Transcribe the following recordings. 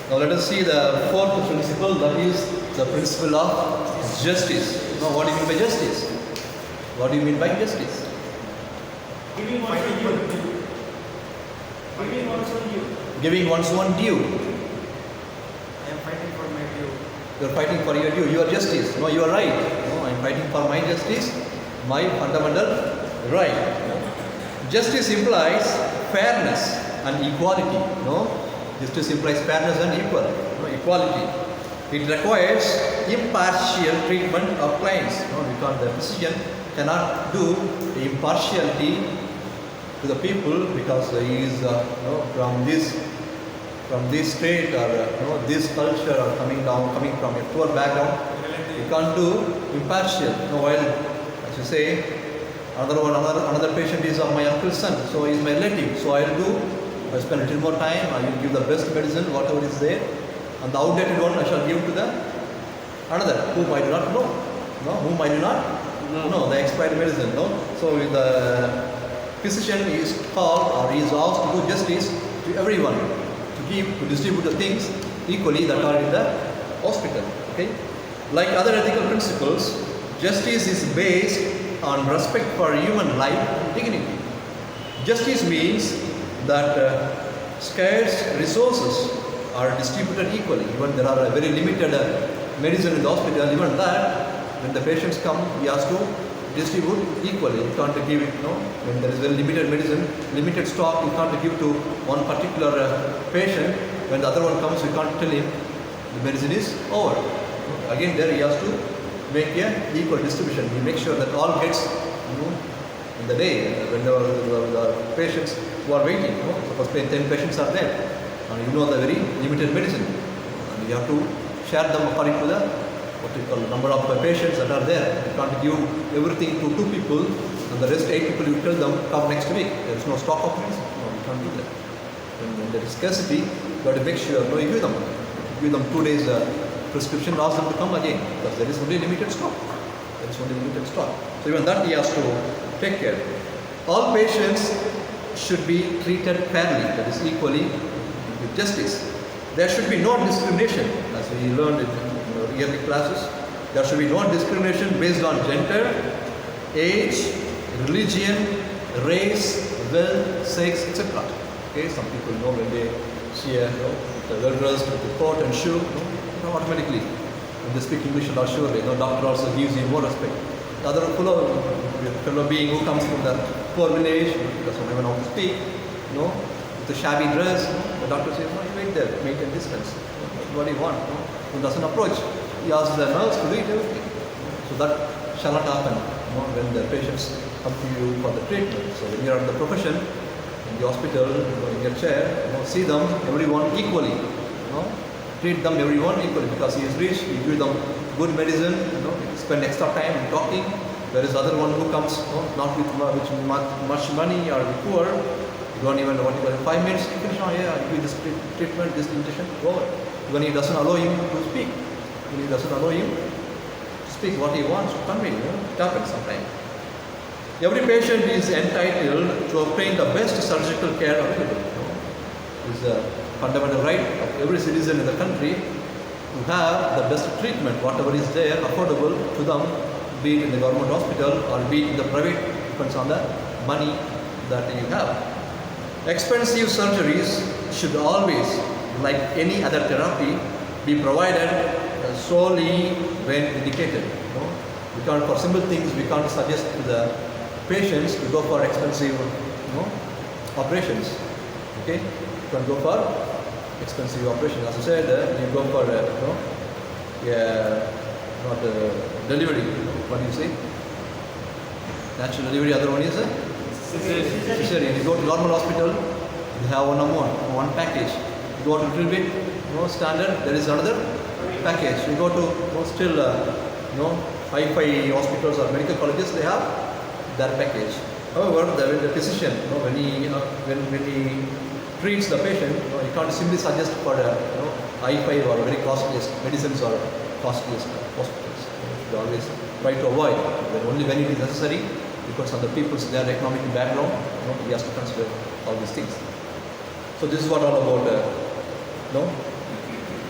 Now let us see the fourth principle, that is the principle of justice. Now what do you mean by justice? What do you mean by justice? Giving one's own due. Giving one's own due. Giving one's own due. I am fighting for my due. You are fighting for your due, your justice. No, you are right. No, I am fighting for my justice, my fundamental right. Justice implies fairness and equality. No, justice implies fairness and equality. It requires impartial treatment of clients. No, because the physician cannot do impartiality to the people because he is from this state or this culture or coming from a poor background. You can't do impartial. While, as you say, another patient is of my uncle's son, so he is my relative. So I'll spend a little more time. I will give the best medicine, whatever is there, and the outdated one I shall give to the another whom I do not know. Whom I do not know, the expired medicine. So the physician is called or he is asked to do justice to everyone, to distribute the things equally that are in the hospital. Okay, like other ethical principles, justice is based on respect for human life and dignity. Justice means that scarce resources are distributed equally. Even there are very limited medicine in the hospital, even that when the patients come, we have to distribute equally. You can't give it, when there is very limited medicine, limited stock, you can't give to one particular patient. When the other one comes, you can't tell him the medicine is over. Again, there he has to make an equal distribution. He makes sure that all gets in the day when the patients who are waiting. Suppose 10 patients are there, and the very limited medicine, and you have to share them according to the number of patients that are there. You can't give everything to 2 people and the rest 8 people you tell them come next week. There is no stock of medicine. No, you can't do that. When there is scarcity, you have to make sure you give them. Give them 2 days prescription, ask them to come again because there is only limited stock. There is only limited stock. So even that he has to take care. All patients should be treated fairly, that is equally with justice. There should be no discrimination, as we learned in yearly classes. There should be no discrimination based on gender, age, religion, race, wealth, sex, etc. Okay, some people when they see the well-dressed with the coat and shoe, automatically when they speak English, not surely. Doctor also gives you more respect. The other fellow being who comes from the poor village, doesn't even know how to speak, with a shabby dress, the doctor says, no, you wait there, maintain distance. What do you want? Who doesn't approach? He asks the nurse to read everything. So that shall not happen when the patients come to you for the treatment. So when you are in the profession, in the hospital, in your chair, see them, everyone equally. Treat them, everyone equally, because he is rich, you give them good medicine, you spend extra time in talking. There is other one who comes not with much money or poor. You don't even know what you got in 5 minutes. You finish, I give this treatment, this injection, go over. When he doesn't allow him to speak, what he wants to convey, it happens sometimes. Every patient is entitled to obtain the best surgical care available. It's a fundamental right of every citizen in the country to have the best treatment, whatever is there, affordable to them, be it in the government hospital or be it in the private, depends on the money that you have. Expensive surgeries should always, like any other therapy, be provided solely when indicated. We can't, for simple things, we can't suggest to the patients to go for expensive operations. Okay, you can go for expensive operations. As I said, you go for not delivery. What do you say? Natural delivery. Other one is cesarean. You go to normal hospital, you have one package. You go to a little bit standard, there is another package. You go to still high-fi hospitals or medical colleges, they have their package. However, the physician, when he treats the patient, you can't simply suggest for high-fi or very costliest medicines or costliest hospitals. You should always try to avoid. Only when it is necessary, because of the people's their economic background, he has to consider all these things. So this is what all about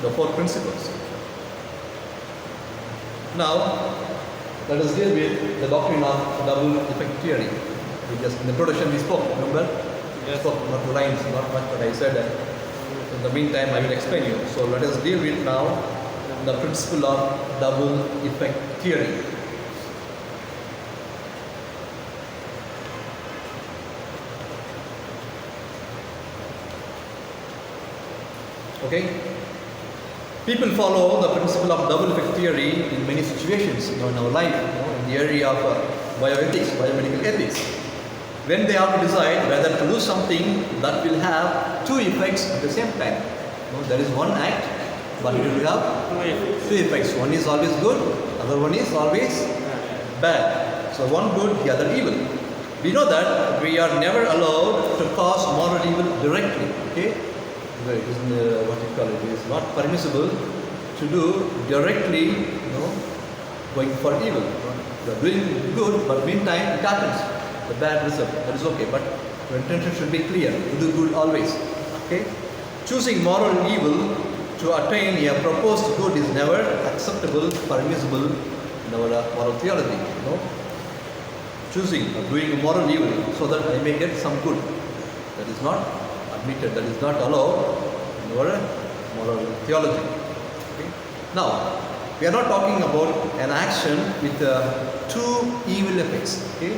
the four principles. Now, let us deal with the doctrine of double effect theory. We just in the introduction we spoke, remember? We spoke not two lines, not much, but I said that. In the meantime, I will explain you. So let us deal with now the principle of double effect theory. Okay? People follow the principle of double effect theory in many situations in our life, in the area of bioethics, biomedical ethics. When they have to decide whether to do something that will have two effects at the same time. There is one act, but it will have two effects. One is always good, other one is always bad. So one good, the other evil. We know that we are never allowed to cause moral evil directly. Okay? It is what you call it. It is not permissible to do directly, going for evil. You are doing good, but meantime it happens. The bad result. That is okay, but your intention should be clear. You do good always. Okay? Choosing moral evil to attain a proposed good is never acceptable, permissible in our moral theology. Choosing or doing moral evil so that I may get some good. That is not admitted, that is not allowed in our moral theology. Okay? Now, we are not talking about an action with two evil effects. Okay?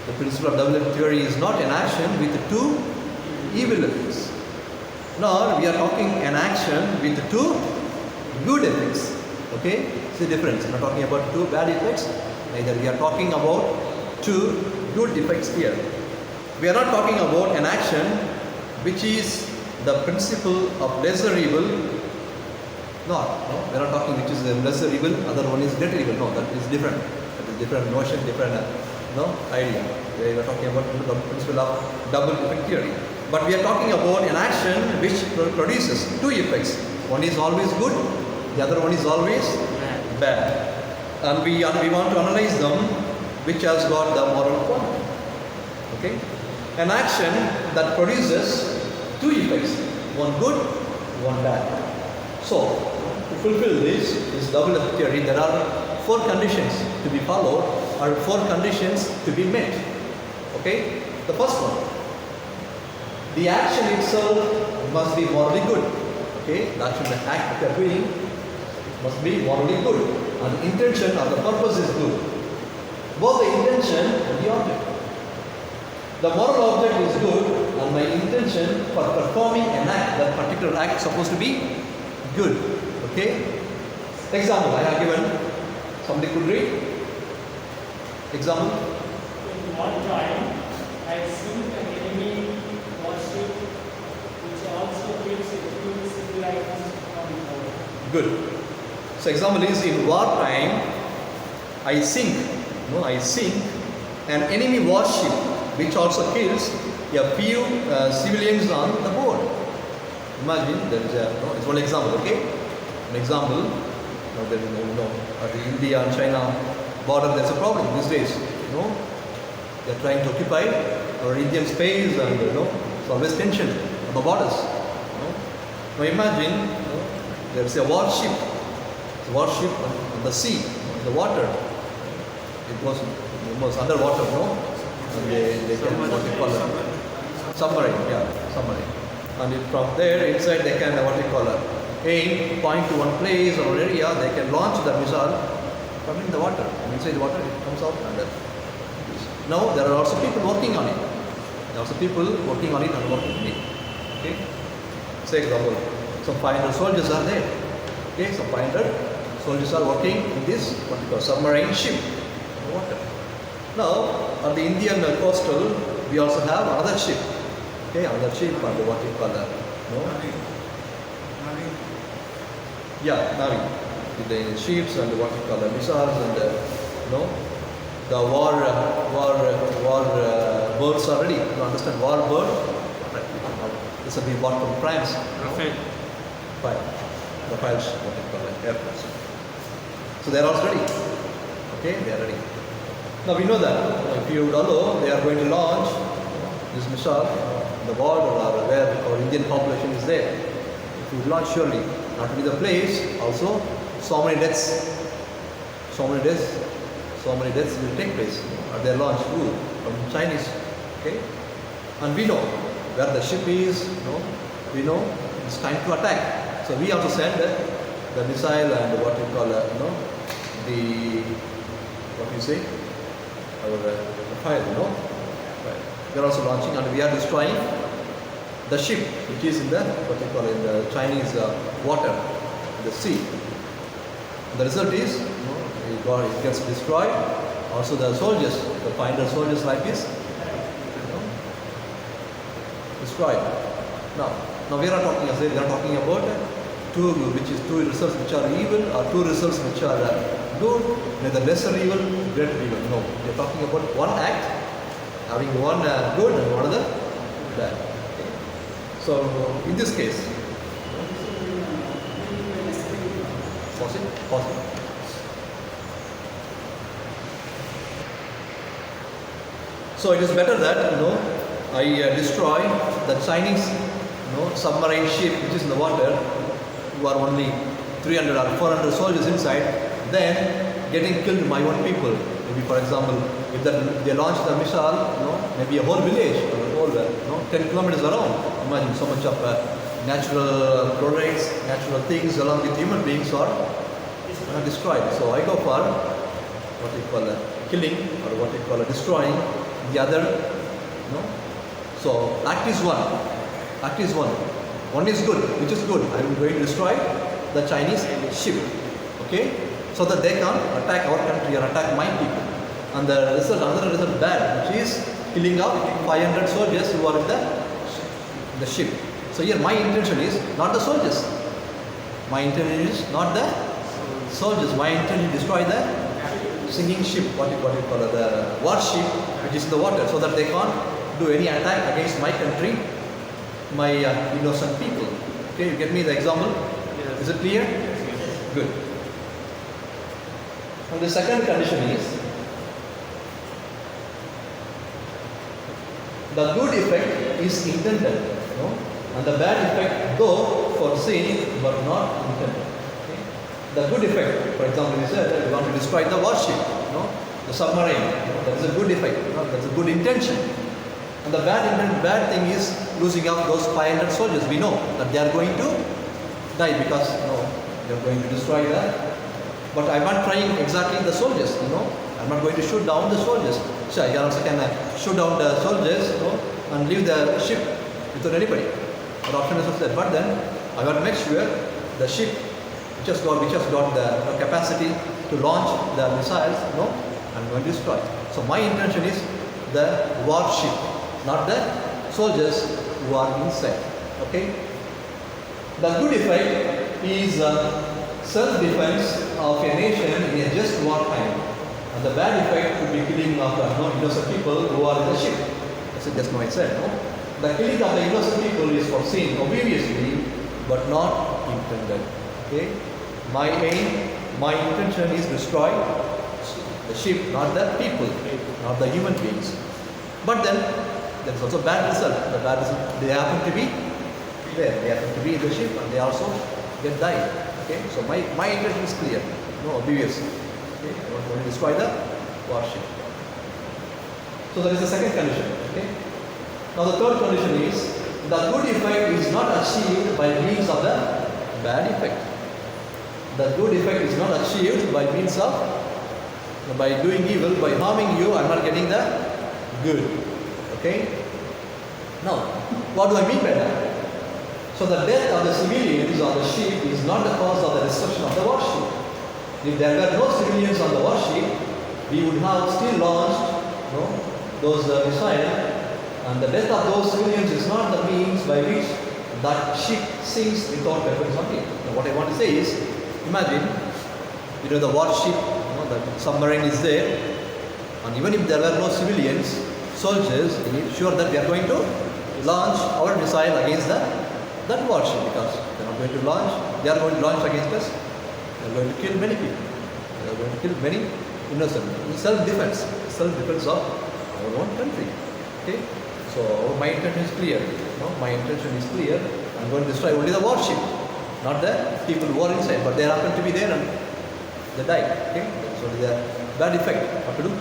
The principle of double effect theory is not an action with two evil effects. Nor we are talking an action with two good effects. Okay? See the difference. We are not talking about two bad effects. Neither we are talking about two good effects here. We are not talking about an action which is the principle of lesser evil. No, we are not talking which is the lesser evil, other one is greater evil. No, that is different. That is different notion, different idea. We are talking about the principle of double effect theory. But we are talking about an action which produces two effects. One is always good, the other one is always bad. And we want to analyze them, which has got the moral quality. Okay? An action that produces two effects, one good, one bad. So, to fulfill this double effect theory, there are four conditions to be followed, or four conditions to be met. Okay? The first one, the action itself must be morally good. Okay? The action, the act that you are doing must be morally good. And the intention or the purpose is good. Both the intention and the object. The moral object is good, and my intention for performing an act, that particular act is supposed to be good. Okay? Example, I have given. Somebody could read. Example. In one time, I seen an enemy warship which also gives a few civilizations on board. Good. So example is in wartime, I sink an enemy warship which also kills a few civilians on the board. Imagine there is it's one example, okay? An example. There is at the India and China border there's a problem these days. They are trying to occupy our Indian space, and it's always tension on the borders. Now imagine there's a warship on the sea, on the water. It was almost underwater, And they can what you call it? Submarine. And from there inside they can aim, point to one place or area, they can launch the missile from in the water. And inside the water it comes out and now there are also people working on it. There are also people working on it and working on it. Okay? Say example, some 500 soldiers are there. Okay, some 500 soldiers are working in this particular submarine ship in the water. Now, on the Indian coastal, we also have another ship. Okay, another ship and what you call that? Navy. With the ships and what you call the missiles and the war birds are ready. You understand war bird? This will be bought from France. Rafale, what you call it, aircraft. So they are also ready. Okay, they are ready. Now we know that if you would allow, they are going to launch this missile on the border or where our Indian population is there. If you launch, surely not only the place, also so many deaths, so many deaths, so many deaths will take place at their launch. Ooh, from Chinese, okay? And we know where the ship is. We know it's time to attack. So we also send the missile and what you call, the what you say, our fire, Right. We are also launching and we are destroying the ship which is in the what you call in the Chinese water, the sea. The result is, it gets destroyed. Also the soldiers, the 500 soldiers life is destroyed. Now we are not talking as we are talking about two results which are evil or two results which are good, neither lesser evil, greater evil. No, we are talking about one act having one good and one other bad. Okay. So in this case, possible. So it is better that I destroy the Chinese submarine ship which is in the water, who are only 300 or 400 soldiers inside, than getting killed my own people. Maybe for example, if they launch the missile, maybe a whole village or a whole 10 kilometers around. Imagine so much of natural products, natural things along with human beings are destroyed. So I go for what you call killing or what you call destroying the other. So act is one. Act is one. One is good. Which is good? I am going to destroy the Chinese ship. Okay? So that they can attack our country or attack my people. And the result, another result bad, which is killing of 500 soldiers who are in the ship. So here my intention is not the soldiers. My intention is not the soldiers. My intention is to destroy the sinking ship, what you call it, the warship which is in the water, so that they can't do any attack against my country, my innocent people. Okay, you get me the example? Yes. Is it clear? Yes. Good. And the second condition is the good effect is intended, and the bad effect though foreseen but not intended. Okay? The good effect, for example, we said that we want to destroy the warship, the submarine. That is a good effect. That's a good intention. And the bad thing is losing up those 500 soldiers. We know that they are going to die because they are going to destroy that. But I'm not trying exactly the soldiers. I'm not going to shoot down the soldiers. So I also can shoot down the soldiers, and leave the ship without anybody. But option is said. But then I want to make sure the ship which has got the capacity to launch the missiles, I'm going to destroy. So my intention is the warship, not the soldiers who are inside. Okay. The good effect is self-defense of a nation in a just wartime. And the bad effect could be killing of innocent people who are in the ship. That's just what I said. The killing of the innocent people is foreseen obviously, but not intended. Okay. My aim, my intention is to destroy the ship, not the people, not the human beings. But then there is also bad result. The bad result, they happen to be there. They happen to be in the ship and they also get died. Okay. So my intention is clear. Obvious. Okay. I want to destroy the warship. So that is the second condition. Okay. Now the third condition is the good effect is not achieved by means of the bad effect. The good effect is not achieved by means of, by doing evil, by harming you. I'm not getting the good. Okay. Now, what do I mean by that? So the death of the civilians on the ship is not the cause of the destruction of the warship. If there were no civilians on the warship, we would have still launched those missiles, and the death of those civilians is not the means by which that ship sinks without weapons on it. Now, what I want to say is, imagine, the warship, the submarine is there, and even if there were no civilians, soldiers, we are sure that we are going to launch our missile against that warship, because they are not going to launch, they are going to launch against us. They are going to kill many people. They are going to kill many innocent. Self-defense of our own country. Okay? So my intention is clear. My intention is clear. I'm going to destroy only the warship. not the people who are inside, but they happen to be there and they die. Okay, so the bad effect. What to do?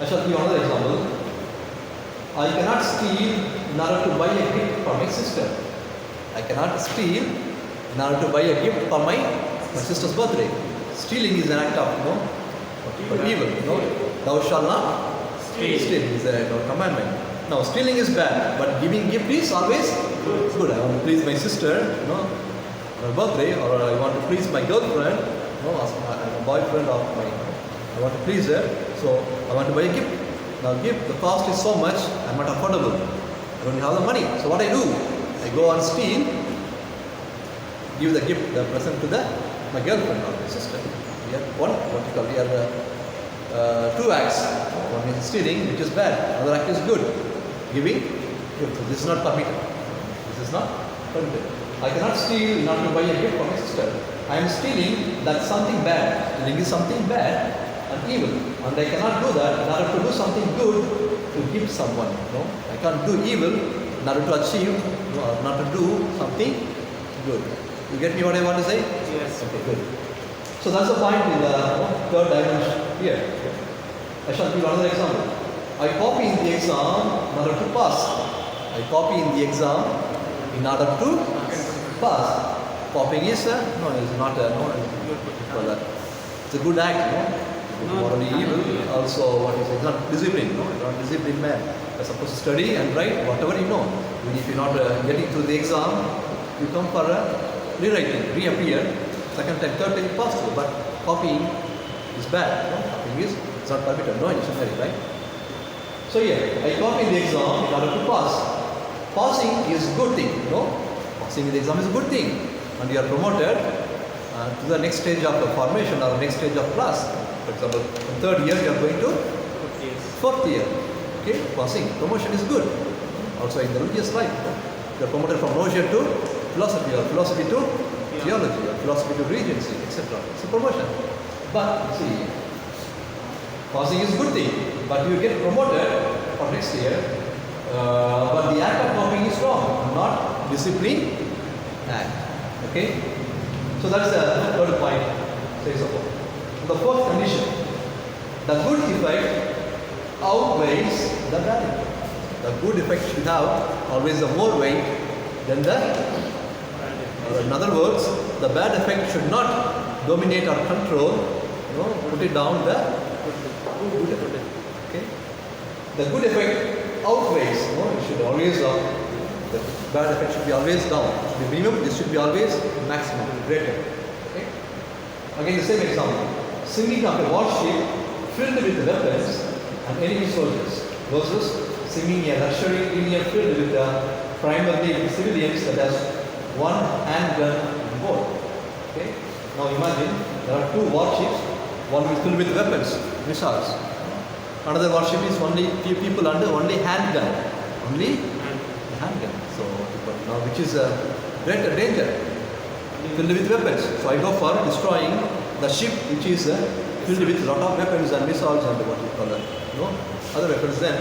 I shall give another example. I cannot steal in order to buy a gift for my sister. I cannot steal in order to buy a gift for my sister's birthday. Stealing is an act of for evil. Thou shalt not steal is a commandment. Now stealing is bad, but giving gift is always good. I want to please my sister, on her birthday, or I want to please my girlfriend, as a boyfriend of my. I want to please her, so I want to buy a gift. Now gift, the cost is so much, I'm not affordable. I don't have the money. So what I do? I go and steal, give the gift, the present to my girlfriend or my sister. We have two acts. One is stealing, which is bad. Another act is good. Giving gift. So this is not permitted. This is not permitted. I cannot steal in order to buy a gift for my sister. I am stealing, that's something bad. Stealing is something bad and evil, and I cannot do that in order to do something good to give someone. I can't do evil in order to achieve, or not to do something good. You get me what I want to say? Yes. Okay, good. So that's the point in the third dimension here. I shall give another example. I copy in the exam in order to pass. I copy in the exam in order to pass. Copying is is not it's a good act. Morally evil, also what is it? Not discipline, not disciplined man. You're supposed to study and write whatever you know. Even if you're not getting through the exam, you come for rewriting, reappear, second time, third time you pass through. But copying is bad. Copying is it's not permitted. No, you should marry, right? So here, I copy the exam in order to pass. Passing is a good thing, Passing in the exam is a good thing. And you are promoted to the next stage of the formation or next stage of class. For example, in third year you are going to fourth year. Okay, passing, promotion is good. Also in the religious life, you are promoted from Rosia to philosophy, or philosophy to theology, or philosophy to regency, etc. It's a promotion. But see, passing is a good thing, but you get promoted for next year. But the act of copying is wrong, not discipline act. Okay, so that's the third point. Say so. The fourth condition, the good effect outweighs the bad effect. The good effect should have always a more weight than the, or in other words, the bad effect should not dominate or control, put it down the good effect. Okay? The good effect outweighs, it should always, the bad effect should be always down. It should be minimum, this should be always maximum, greater. Okay? Again, the same example. Singing of a warship filled with weapons and enemy soldiers versus singing a luxury linear filled with primarily civilians that has one handgun on board. Okay? Now imagine there are two warships, one is filled with weapons, missiles. Another warship is only few people under only handgun. Only handgun. So now which is a greater danger? Filled with weapons. So I go for destroying the ship which is filled with a lot of weapons and missiles and what you call other weapons, then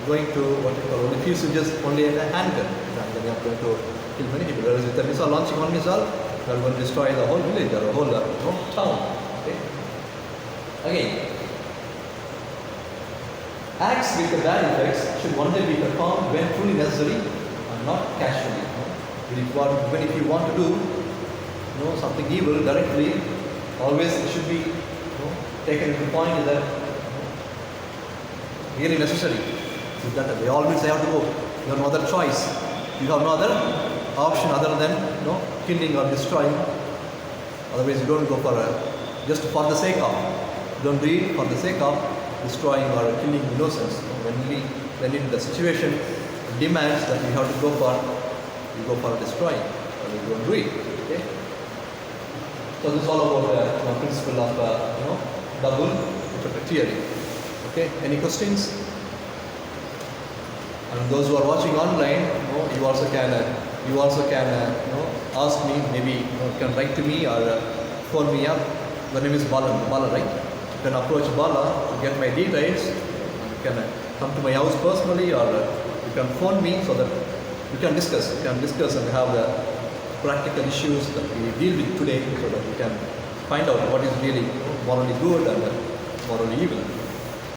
going to what you call only few soldiers, only a handgun. And then you are going to kill many people. Whereas with a missile, launching one missile, you are going to destroy the whole village or a whole town. Okay? Again, acts with the bad effects should only be performed when truly necessary and not casually. Even if you want to do something evil directly, always it should be taken into point that really necessary. They always have to go. You have no other choice. You have no other option other than killing or destroying. Otherwise, you don't go for just for the sake of. You don't do it for the sake of destroying or killing innocents. When the situation demands that you have to go for, you go for destroying, or you don't do it. Okay? So this is all about the principle of double interpret theory. Okay, any questions? And those who are watching online, you also can ask me. Maybe you can write to me or phone me up. The name is Bala, right? You can approach Bala to get my details. You can come to my house personally, or you you can phone me so that we can discuss. We can discuss and have the practical issues that we deal with today, so that we can find out what is really morally good and morally evil.